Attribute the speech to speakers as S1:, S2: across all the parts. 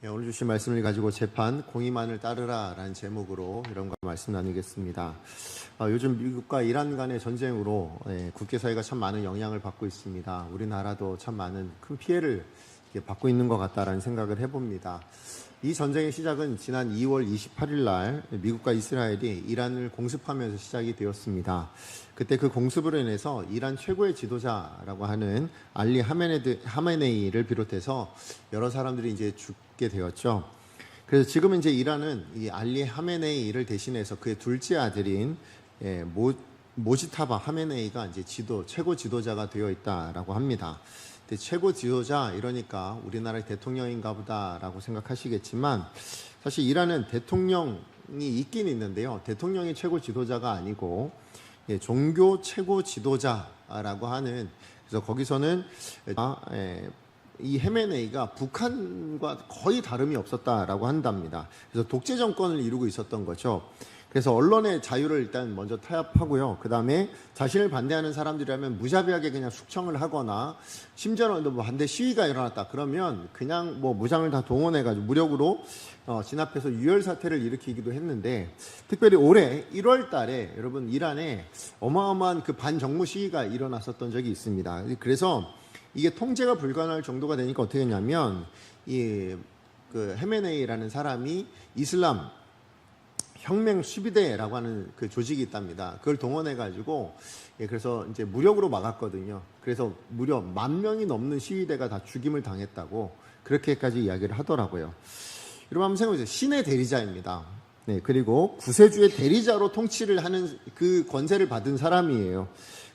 S1: 오늘 주신 말씀을 가지고 재판 공의만을 따르라 라는 제목으로 여러분과 말씀 나누겠습니다. 요즘 미국과 이란 간의 전쟁으로 국제사회가 참 많은 영향을 받고 있습니다. 우리나라도 참 많은 큰 피해를 받고 있는 것 같다라는 생각을 해봅니다. 이 전쟁의 시작은 지난 2월 28일 날 미국과 이스라엘이 이란을 공습하면서 시작이 되었습니다. 그때 그 공습으로 인해서 이란 최고의 지도자라고 하는 알리 하메네이를 비롯해서 여러 사람들이 이제 죽게 되었죠. 그래서 지금 이제 이란은 이 알리 하메네이를 대신해서 그의 둘째 아들인 모지타바 하메네이가 이제 최고 지도자가 되어 있다라고 합니다. 최고 지도자 이러니까 우리나라의 대통령인가 보다라고 생각하시겠지만 사실 이란은 대통령이 있긴 있는데요. 대통령이 최고 지도자가 아니고 종교 최고 지도자라고 하는, 그래서 거기서는 이 하메네이가 북한과 거의 다름이 없었다라고 한답니다. 그래서 독재 정권을 이루고 있었던 거죠. 그래서 언론의 자유를 일단 먼저 타협하고요. 그 다음에 자신을 반대하는 사람들이라면 무자비하게 그냥 숙청을 하거나, 심지어는 뭐 반대 시위가 일어났다 그러면 그냥 뭐 무장을 다 동원해가지고 무력으로 진압해서 유혈 사태를 일으키기도 했는데, 특별히 올해 1월 달에 여러분 이란에 어마어마한 그 반정부 시위가 일어났었던 적이 있습니다. 그래서 이게 통제가 불가능할 정도가 되니까 어떻게 했냐면 그 하메네이라는 사람이 이슬람 혁명 수비대라고 하는 그 조직이 있답니다. 그걸 동원해가지고 그래서 이제 무력으로 막았거든요. 그래서 무려 10,000명이 넘는 시위대가 다 죽임을 당했다고 그렇게까지 이야기를 하더라고요. 여러분 한번 생각해보세요. 신의 대리자입니다. 그리고 구세주의 대리자로 통치를 하는 그 권세를 받은 사람이에요.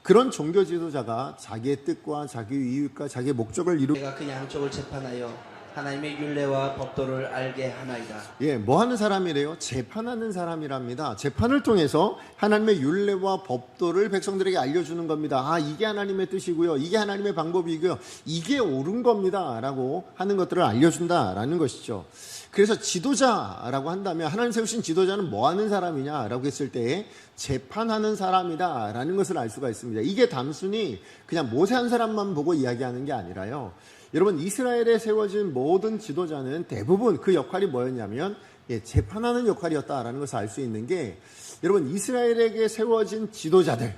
S1: 그런 종교 지도자가 자기의 뜻과 자기의 이익과 자기의 목적을 이루고
S2: 내가 그 양쪽을 재판하여 하나님의 율례와 법도를 알게 하나이다.
S1: 뭐 하는 사람이래요? 재판하는 사람이랍니다. 재판을 통해서 하나님의 율례와 법도를 백성들에게 알려주는 겁니다. 이게 하나님의 뜻이고요. 이게 하나님의 방법이고요. 이게 옳은 겁니다. 라고 하는 것들을 알려준다라는 것이죠. 그래서 지도자라고 한다면, 하나님 세우신 지도자는 뭐 하는 사람이냐라고 했을 때 재판하는 사람이다 라는 것을 알 수가 있습니다. 이게 단순히 그냥 모세 한 사람만 보고 이야기하는 게 아니라요. 여러분 이스라엘에 세워진 모든 지도자는 대부분 그 역할이 뭐였냐면 재판하는 역할이었다라는 것을 알 수 있는 게, 여러분 이스라엘에게 세워진 지도자들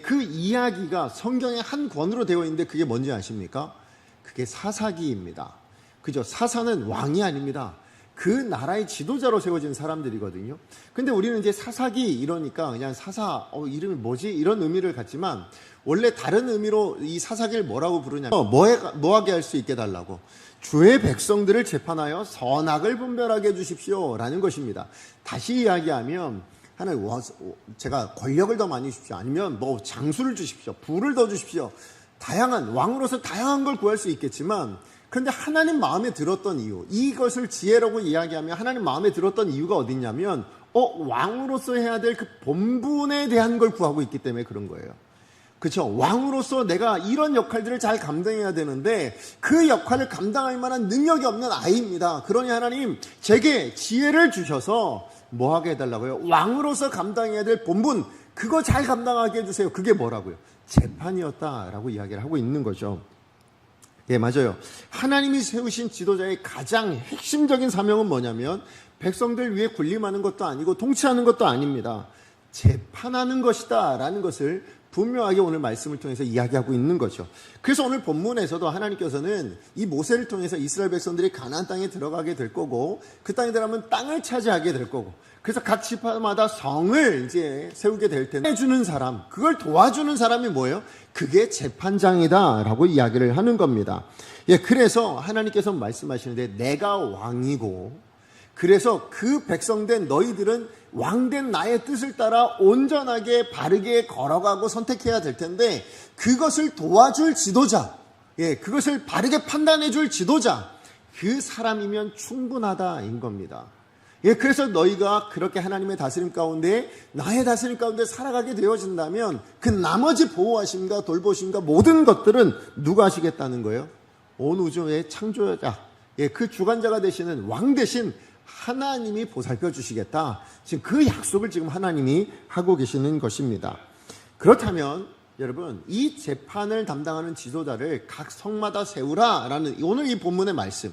S1: 그 이야기가 성경의 한 권으로 되어 있는데 그게 뭔지 아십니까? 그게 사사기입니다. 그죠? 사사는 왕이 아닙니다. 그 나라의 지도자로 세워진 사람들이거든요. 근데 우리는 이제 사사기 이러니까 그냥 사사, 이름이 뭐지? 이런 의미를 갖지만 원래 다른 의미로 이 사사기를 뭐라고 부르냐면 뭐하게 할 수 있게 달라고, 주의 백성들을 재판하여 선악을 분별하게 해주십시오 라는 것입니다. 다시 이야기하면 하나님, 제가 권력을 더 많이 주십시오, 아니면 뭐 장수를 주십시오, 부를 더 주십시오, 다양한 왕으로서 다양한 걸 구할 수 있겠지만, 그런데 하나님 마음에 들었던 이유, 이것을 지혜라고 이야기하면 하나님 마음에 들었던 이유가 어딨냐면 왕으로서 해야 될 그 본분에 대한 걸 구하고 있기 때문에 그런 거예요. 그렇죠? 왕으로서 내가 이런 역할들을 잘 감당해야 되는데 그 역할을 감당할 만한 능력이 없는 아이입니다. 그러니 하나님 제게 지혜를 주셔서 뭐 하게 해달라고요? 왕으로서 감당해야 될 본분, 그거 잘 감당하게 해주세요. 그게 뭐라고요? 재판이었다라고 이야기를 하고 있는 거죠. 맞아요. 하나님이 세우신 지도자의 가장 핵심적인 사명은 뭐냐면 백성들 위에 군림하는 것도 아니고 통치하는 것도 아닙니다. 재판하는 것이다 라는 것을 분명하게 오늘 말씀을 통해서 이야기하고 있는 거죠. 그래서 오늘 본문에서도 하나님께서는 이 모세를 통해서 이스라엘 백성들이 가나안 땅에 들어가게 될 거고, 그 땅에 들어가면 땅을 차지하게 될 거고, 그래서 각 지파마다 성을 이제 세우게 될 텐데, 해주는 사람, 그걸 도와주는 사람이 뭐예요? 그게 재판장이다 라고 이야기를 하는 겁니다. 그래서 하나님께서 말씀하시는데 내가 왕이고, 그래서 그 백성된 너희들은 왕된 나의 뜻을 따라 온전하게 바르게 걸어가고 선택해야 될 텐데, 그것을 도와줄 지도자, 그것을 바르게 판단해 줄 지도자, 그 사람이면 충분하다인 겁니다. 그래서 너희가 그렇게 하나님의 다스림 가운데, 나의 다스림 가운데 살아가게 되어진다면 그 나머지 보호하심과 돌보심과 모든 것들은 누가 하시겠다는 거예요? 온 우주의 창조자, 그 주관자가 되시는 왕 대신 하나님이 보살펴 주시겠다. 지금 그 약속을 지금 하나님이 하고 계시는 것입니다. 그렇다면 여러분, 이 재판을 담당하는 지도자를 각 성마다 세우라라는 오늘 이 본문의 말씀,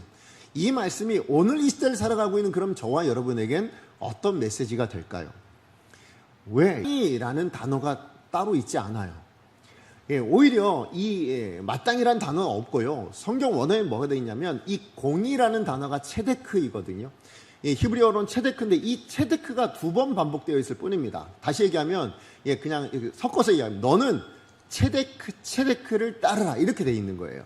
S1: 이 말씀이 오늘 이 시대를 살아가고 있는 그럼 저와 여러분에겐 어떤 메시지가 될까요? 왜? 이라는 단어가 따로 있지 않아요. 오히려 이 마땅이라는 단어는 없고요. 성경 원어에 뭐가 되어 있냐면 이 공의라는 단어가 체데크이거든요. 히브리어로는 체데크인데 이 체데크가 2번 반복되어 있을 뿐입니다. 다시 얘기하면 그냥 섞어서 얘기하면 너는 체데크를 따르라 이렇게 되어 있는 거예요.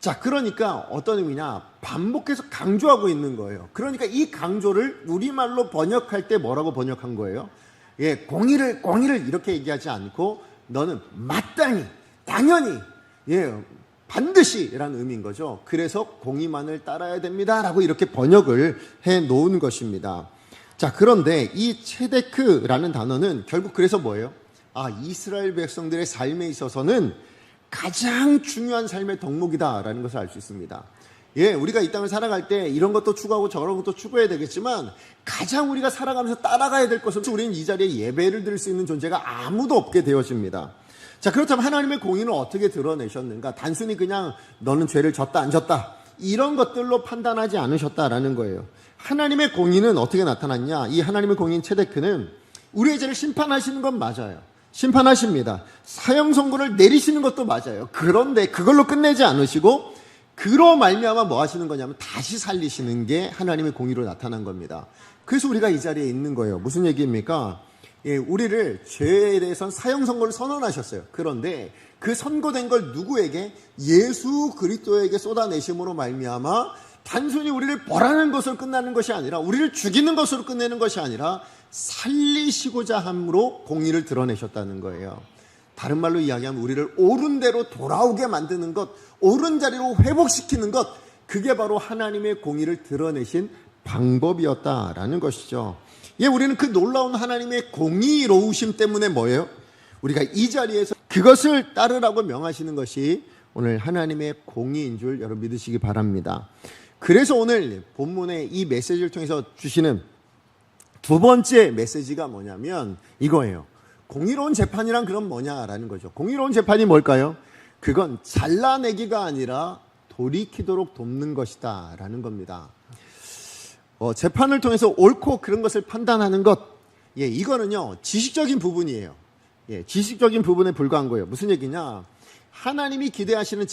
S1: 자, 그러니까 어떤 의미냐? 반복해서 강조하고 있는 거예요. 그러니까 이 강조를 우리말로 번역할 때 뭐라고 번역한 거예요? 공의를 이렇게 얘기하지 않고 너는 마땅히, 당연히, 반드시라는 의미인 거죠. 그래서 공의만을 따라야 됩니다라고 이렇게 번역을 해 놓은 것입니다. 자, 그런데 이 체데크라는 단어는 결국 그래서 뭐예요? 이스라엘 백성들의 삶에 있어서는 가장 중요한 삶의 덕목이다라는 것을 알 수 있습니다. 우리가 이 땅을 살아갈 때 이런 것도 추구하고 저런 것도 추구해야 되겠지만 가장 우리가 살아가면서 따라가야 될 것은 우리는 이 자리에 예배를 드릴 수 있는 존재가 아무도 없게 되어집니다. 자, 그렇다면 하나님의 공의는 어떻게 드러내셨는가? 단순히 그냥 너는 죄를 졌다 안 졌다 이런 것들로 판단하지 않으셨다라는 거예요. 하나님의 공의는 어떻게 나타났냐? 이 하나님의 공의인 체데크는 우리의 죄를 심판하시는 건 맞아요. 심판하십니다. 사형 선고를 내리시는 것도 맞아요. 그런데 그걸로 끝내지 않으시고 그로 말미암아 뭐 하시는 거냐면 다시 살리시는 게 하나님의 공의로 나타난 겁니다. 그래서 우리가 이 자리에 있는 거예요. 무슨 얘기입니까? 우리를 죄에 대해서는 사형 선고를 선언하셨어요. 그런데 그 선고된 걸 누구에게? 예수 그리스도에게 쏟아내심으로 말미암아 단순히 우리를 벌하는 것으로 끝나는 것이 아니라 우리를 죽이는 것으로 끝내는 것이 아니라 살리시고자 함으로 공의를 드러내셨다는 거예요. 다른 말로 이야기하면 우리를 옳은 대로 돌아오게 만드는 것, 옳은 자리로 회복시키는 것, 그게 바로 하나님의 공의를 드러내신 방법이었다라는 것이죠. 우리는 그 놀라운 하나님의 공의로우심 때문에 뭐예요? 우리가 이 자리에서 그것을 따르라고 명하시는 것이 오늘 하나님의 공의인 줄 여러분 믿으시기 바랍니다. 그래서 오늘 본문의 이 메시지를 통해서 주시는 두 번째 메시지가 뭐냐면 이거예요. 공의로운 재판이란 그럼 뭐냐라는 거죠. 공의로운 재판이 뭘까요? 그건 잘라내기가 아니라 돌이키도록 돕는 것이다 라는 겁니다. 재판을 통해서 옳고 그런 것을 판단하는 것, 이거는요 지식적인 부분이에요. 지식적인 부분에 불과한 거예요. 무슨 얘기냐? 하나님이 기대하시는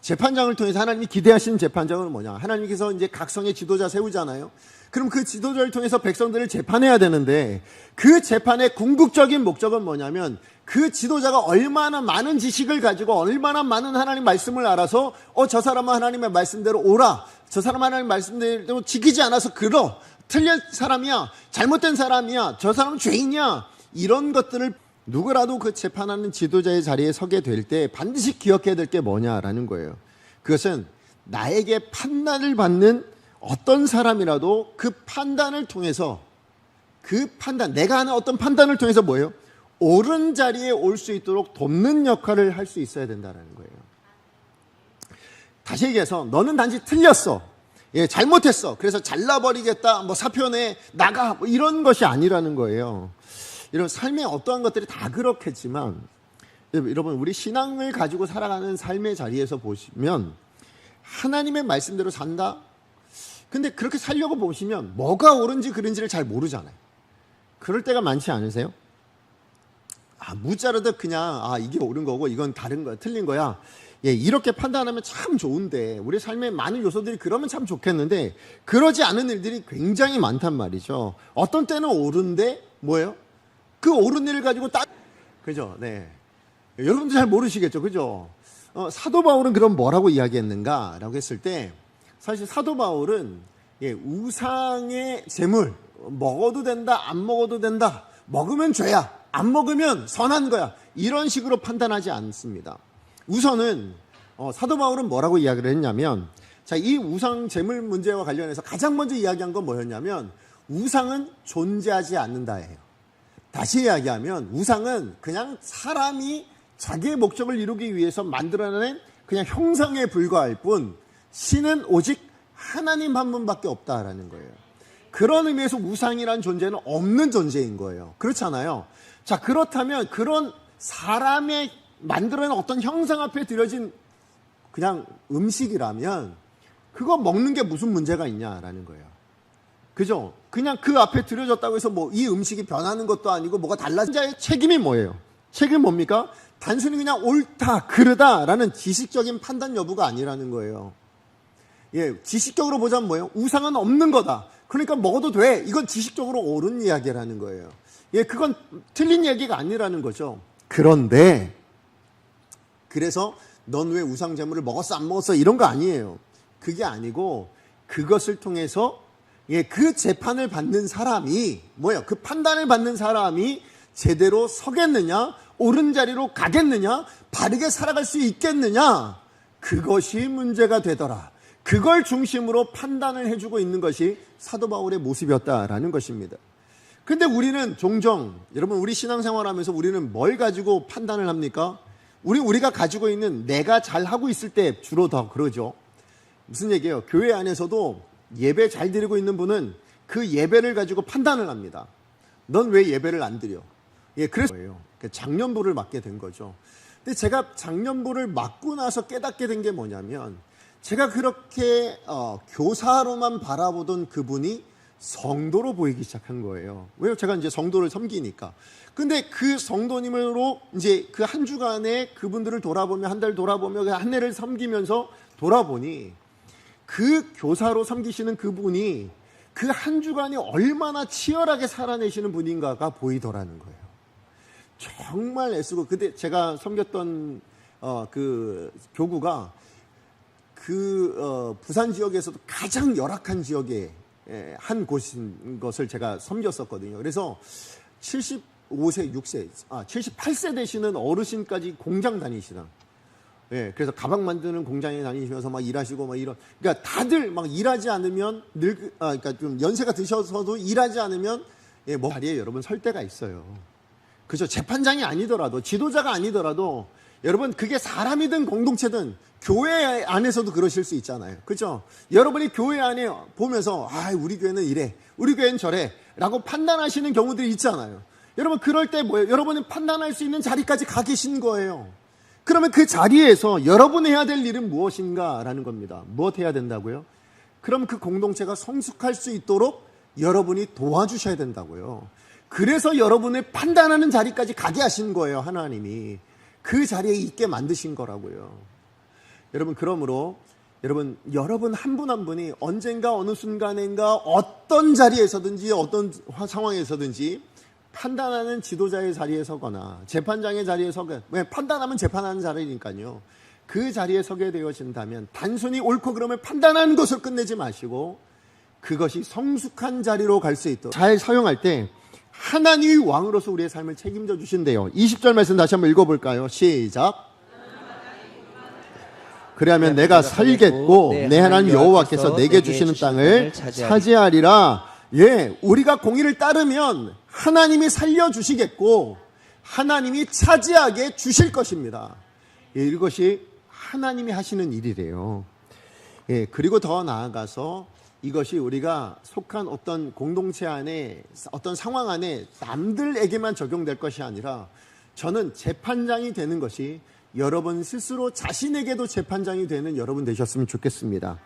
S1: 재판장을 통해서 하나님이 기대하시는 재판장은 뭐냐? 하나님께서 이제 각성의 지도자 세우잖아요. 그럼 그 지도자를 통해서 백성들을 재판해야 되는데 그 재판의 궁극적인 목적은 뭐냐면 그 지도자가 얼마나 많은 지식을 가지고 얼마나 많은 하나님 말씀을 알아서 저 사람은 하나님의 말씀대로 옳아, 저 사람은 하나님 말씀대로 지키지 않아서 그러, 틀린 사람이야, 잘못된 사람이야, 저 사람은 죄인이야, 이런 것들을 누구라도 그 재판하는 지도자의 자리에 서게 될 때 반드시 기억해야 될 게 뭐냐라는 거예요. 그것은 나에게 판단을 받는 어떤 사람이라도 그 판단을 통해서 내가 하는 어떤 판단을 통해서 뭐예요? 옳은 자리에 올 수 있도록 돕는 역할을 할 수 있어야 된다는 거예요. 다시 얘기해서 너는 단지 틀렸어, 잘못했어, 그래서 잘라버리겠다, 사표내, 나가, 이런 것이 아니라는 거예요. 이런 삶의 어떠한 것들이 다 그렇겠지만 여러분 우리 신앙을 가지고 살아가는 삶의 자리에서 보시면 하나님의 말씀대로 산다? 근데 그렇게 살려고 보시면 뭐가 옳은지 그른지를 잘 모르잖아요. 그럴 때가 많지 않으세요? 무자르듯 그냥 이게 옳은 거고 이건 다른 거야, 틀린 거야, 이렇게 판단하면 참 좋은데 우리 삶의 많은 요소들이 그러면 참 좋겠는데 그러지 않은 일들이 굉장히 많단 말이죠. 어떤 때는 옳은데 뭐예요? 그 옳은 일을 가지고 그죠? 여러분도 잘 모르시겠죠, 그죠? 사도 바울은 그럼 뭐라고 이야기했는가라고 했을 때 사실 사도 바울은 우상의 제물 먹어도 된다, 안 먹어도 된다, 먹으면 죄야, 안 먹으면 선한 거야, 이런 식으로 판단하지 않습니다. 우선은 사도 바울은 뭐라고 이야기를 했냐면, 이 우상 제물 문제와 관련해서 가장 먼저 이야기한 건 뭐였냐면 우상은 존재하지 않는다예요. 다시 이야기하면 우상은 그냥 사람이 자기의 목적을 이루기 위해서 만들어낸 그냥 형상에 불과할 뿐 신은 오직 하나님 한 분밖에 없다라는 거예요. 그런 의미에서 우상이라는 존재는 없는 존재인 거예요. 그렇잖아요. 자, 그렇다면 그런 사람의 만들어낸 어떤 형상 앞에 드려진 그냥 음식이라면 그거 먹는 게 무슨 문제가 있냐라는 거예요. 그죠? 그냥 그 앞에 들여졌다고 해서 뭐 이 음식이 변하는 것도 아니고 뭐가 달라진 자의 책임이 뭐예요? 책임이 뭡니까? 단순히 그냥 옳다, 그르다라는 지식적인 판단 여부가 아니라는 거예요. 예, 지식적으로 보자면 뭐예요? 우상은 없는 거다. 그러니까 먹어도 돼. 이건 지식적으로 옳은 이야기라는 거예요. 예, 그건 틀린 얘기가 아니라는 거죠. 그런데 그래서 넌 왜 우상 제물을 먹었어 안 먹었어 이런 거 아니에요. 그게 아니고 그것을 통해서 예, 그 재판을 받는 사람이 뭐예요? 그 판단을 받는 사람이 제대로 서겠느냐, 옳은 자리로 가겠느냐, 바르게 살아갈 수 있겠느냐, 그것이 문제가 되더라. 그걸 중심으로 판단을 해주고 있는 것이 사도 바울의 모습이었다라는 것입니다. 근데 우리는 종종 여러분 우리 신앙생활하면서 우리는 뭘 가지고 판단을 합니까? 우리가 가지고 있는 내가 잘하고 있을 때 주로 더 그러죠. 무슨 얘기예요? 교회 안에서도 예배 잘 드리고 있는 분은 그 예배를 가지고 판단을 합니다. 넌 왜 예배를 안 드려? 예, 그래서 장년부를 맡게 된 거죠. 근데 제가 장년부를 맡고 나서 깨닫게 된 게 뭐냐면 제가 그렇게 교사로만 바라보던 그분이 성도로 보이기 시작한 거예요. 왜요? 제가 이제 성도를 섬기니까. 근데 그 성도님으로 이제 그 한 주간에 그분들을 돌아보며 한 달 돌아보며 그 한 해를 섬기면서 돌아보니 그 교사로 섬기시는 그분이 그 한 주간이 얼마나 치열하게 살아내시는 분인가가 보이더라는 거예요. 정말 애쓰고 근데 제가 섬겼던 그 교구가 그 부산 지역에서도 가장 열악한 지역에 한 곳인 것을 제가 섬겼었거든요. 그래서 75세, 6세, 78세 되시는 어르신까지 공장 다니시나. 예, 그래서 가방 만드는 공장에 다니시면서 막 일하시고 막 이런. 그러니까 다들 막 일하지 않으면 그러니까 좀 연세가 드셔서도 일하지 않으면 예, 뭐 자리에 여러분 설 때가 있어요. 그죠? 재판장이 아니더라도 지도자가 아니더라도 여러분 그게 사람이든 공동체든 교회 안에서도 그러실 수 있잖아요. 그죠? 여러분이 교회 안에 보면서 우리 교회는 이래, 우리 교회는 저래 라고 판단하시는 경우들이 있잖아요. 여러분 그럴 때 뭐예요? 여러분은 판단할 수 있는 자리까지 가 계신 거예요. 그러면 그 자리에서 여러분이 해야 될 일은 무엇인가라는 겁니다. 무엇 해야 된다고요? 그럼 그 공동체가 성숙할 수 있도록 여러분이 도와주셔야 된다고요. 그래서 여러분을 판단하는 자리까지 가게 하신 거예요. 하나님이. 그 자리에 있게 만드신 거라고요. 여러분 그러므로 여러분 한 분 한 분이 언젠가 어느 순간인가 어떤 자리에서든지 어떤 상황에서든지 판단하는 지도자의 자리에 서거나 재판장의 자리에 서게, 왜 판단하면 재판하는 자리니까요. 그 자리에 서게 되어진다면 단순히 옳고 그름을 판단하는 것을 끝내지 마시고 그것이 성숙한 자리로 갈 수 있도록 잘 사용할 때 하나님이 왕으로서 우리의 삶을 책임져 주신대요. 20절 말씀 다시 한번 읽어볼까요? 시작. 그래야면 내가 살겠고 내 하나님 여호와께서 내게 주시는 땅을 차지하리라. 예, 우리가 공의를 따르면 하나님이 살려주시겠고 하나님이 차지하게 주실 것입니다. 예, 이것이 하나님이 하시는 일이래요. 예, 그리고 더 나아가서 이것이 우리가 속한 어떤 공동체 안에 어떤 상황 안에 남들에게만 적용될 것이 아니라 저는 재판장이 되는 것이 여러분 스스로 자신에게도 재판장이 되는 여러분 되셨으면 좋겠습니다.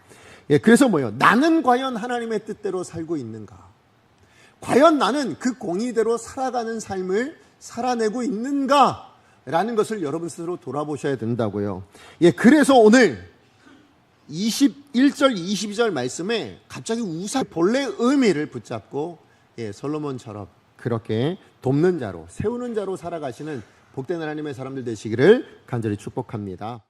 S1: 예, 그래서 뭐예요? 나는 과연 하나님의 뜻대로 살고 있는가? 과연 나는 그 공의대로 살아가는 삶을 살아내고 있는가? 라는 것을 여러분 스스로 돌아보셔야 된다고요. 예, 그래서 오늘 21절, 22절 말씀에 갑자기 본래 의미를 붙잡고 예, 솔로몬처럼 그렇게 돕는 자로, 세우는 자로 살아가시는 복된 하나님의 사람들 되시기를 간절히 축복합니다.